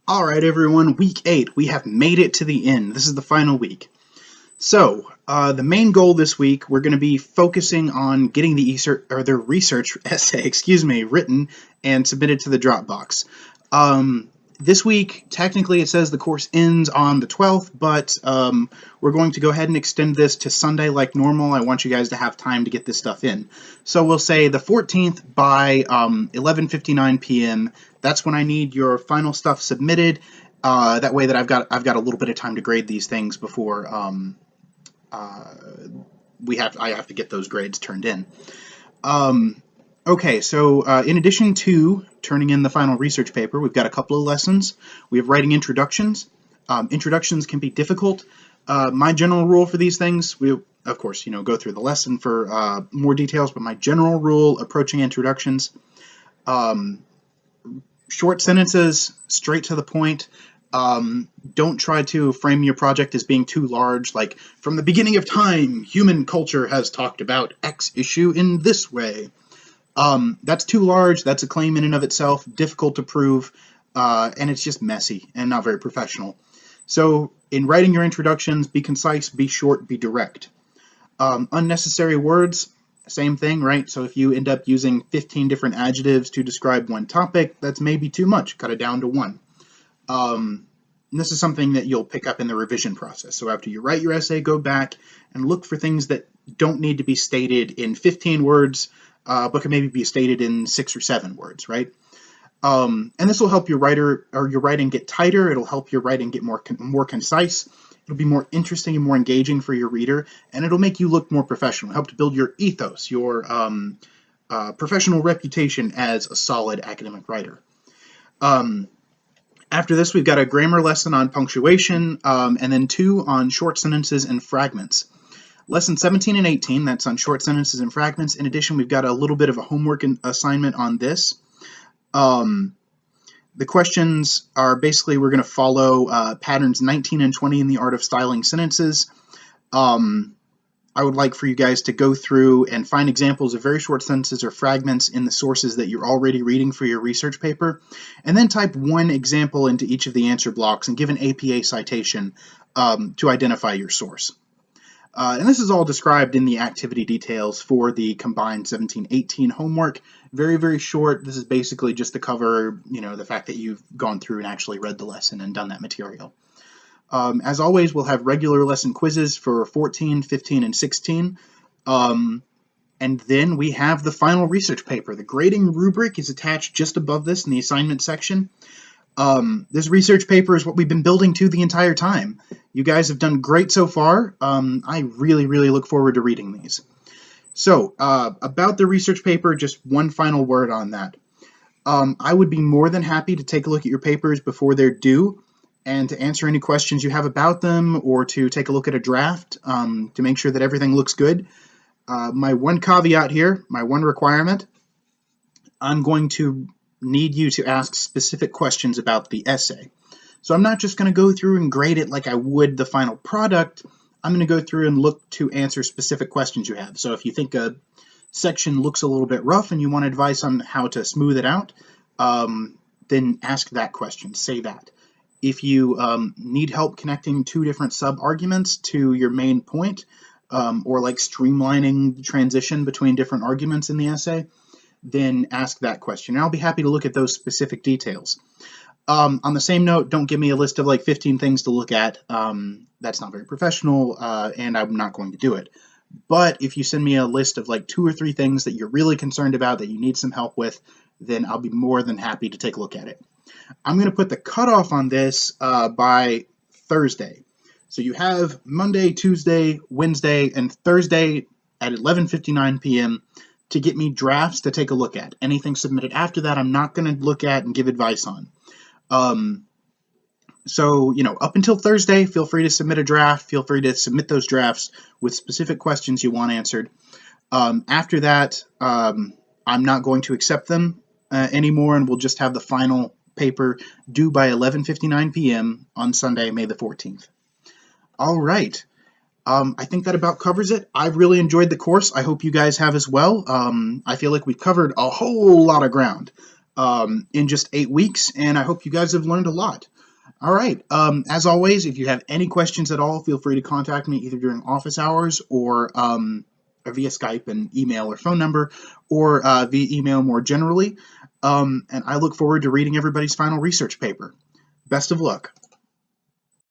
All right, everyone, week 8. We have made it to the end. This is the final week. So, the main goal this week, we're going to be focusing on getting the research essay, written and submitted to the Dropbox. This week, technically, it says the course ends on the 12th, but we're going to go ahead and extend this to Sunday like normal. I want you guys to have time to get this stuff in. So we'll say the 14th by 11:59 p.m. That's when I need your final stuff submitted. That way that I've got a little bit of time to grade these things before I have to get those grades turned in. Okay, so in addition to turning in the final research paper, we've got a couple of lessons. We have writing introductions. Introductions can be difficult. My general rule for these things, we of course go through the lesson for more details, but my general rule approaching introductions, short sentences, straight to the point. Don't try to frame your project as being too large, like, from the beginning of time, human culture has talked about X issue in this way. That's too large, that's a claim in and of itself, difficult to prove, and it's just messy and not very professional. So, in writing your introductions, be concise, be short, be direct. Unnecessary words, same thing, right? So if you end up using 15 different adjectives to describe one topic, that's maybe too much. Cut it down to one. This is something that you'll pick up in the revision process. So after you write your essay, go back and look for things that don't need to be stated in 15 words, but can maybe be stated in 6 or 7 words, right? And this will help your writing get tighter. It'll help your writing get more concise. It'll be more interesting and more engaging for your reader, and it'll make you look more professional. Help to build your ethos, your professional reputation as a solid academic writer. After this, we've got a grammar lesson on punctuation, and then 2 on short sentences and fragments. Lesson 17 and 18, that's on short sentences and fragments. In addition, we've got a little bit of a homework assignment on this. The questions are basically, we're going to follow patterns 19 and 20 in the art of styling sentences. I would like for you guys to go through and find examples of very short sentences or fragments in the sources that you're already reading for your research paper, and then type one example into each of the answer blocks and give an APA citation to identify your source. And this is all described in the activity details for the combined 17-18 homework. Very, very short. This is basically just to cover, the fact that you've gone through and actually read the lesson and done that material. As always, we'll have regular lesson quizzes for 14, 15, and 16. And then we have the final research paper. The grading rubric is attached just above this in the assignment section. This research paper is what we've been building to the entire time. You guys have done great so far. I really, really look forward to reading these. So, about the research paper, just one final word on that. I would be more than happy to take a look at your papers before they're due and to answer any questions you have about them, or to take a look at a draft to make sure that everything looks good. My one caveat here, my one requirement, I'm going to need you to ask specific questions about the essay. So I'm not just going to go through and grade it like I would the final product. I'm going to go through and look to answer specific questions you have. So if you think a section looks a little bit rough and you want advice on how to smooth it out, then ask that question, say that. If you need help connecting 2 different sub-arguments to your main point, or like streamlining the transition between different arguments in the essay, then ask that question. And I'll be happy to look at those specific details. On the same note, don't give me a list of like 15 things to look at. That's not very professional, and I'm not going to do it. But if you send me a list of like 2 or 3 things that you're really concerned about, that you need some help with, then I'll be more than happy to take a look at it. I'm going to put the cutoff on this by Thursday. So you have Monday, Tuesday, Wednesday, and Thursday at 11:59 p.m. to get me drafts to take a look at. Anything submitted after that, I'm not going to look at and give advice on. So, up until Thursday, feel free to submit a draft. Feel free to submit those drafts with specific questions you want answered. After that, I'm not going to accept them anymore, and we'll just have the final paper due by 11:59 p.m. on Sunday, May the 14th. All right. I think that about covers it. I've really enjoyed the course. I hope you guys have as well. I feel like we've covered a whole lot of ground in just 8 weeks, and I hope you guys have learned a lot. All right. As always, if you have any questions at all, feel free to contact me either during office hours or via Skype and email or phone number, or via email more generally. And I look forward to reading everybody's final research paper. Best of luck.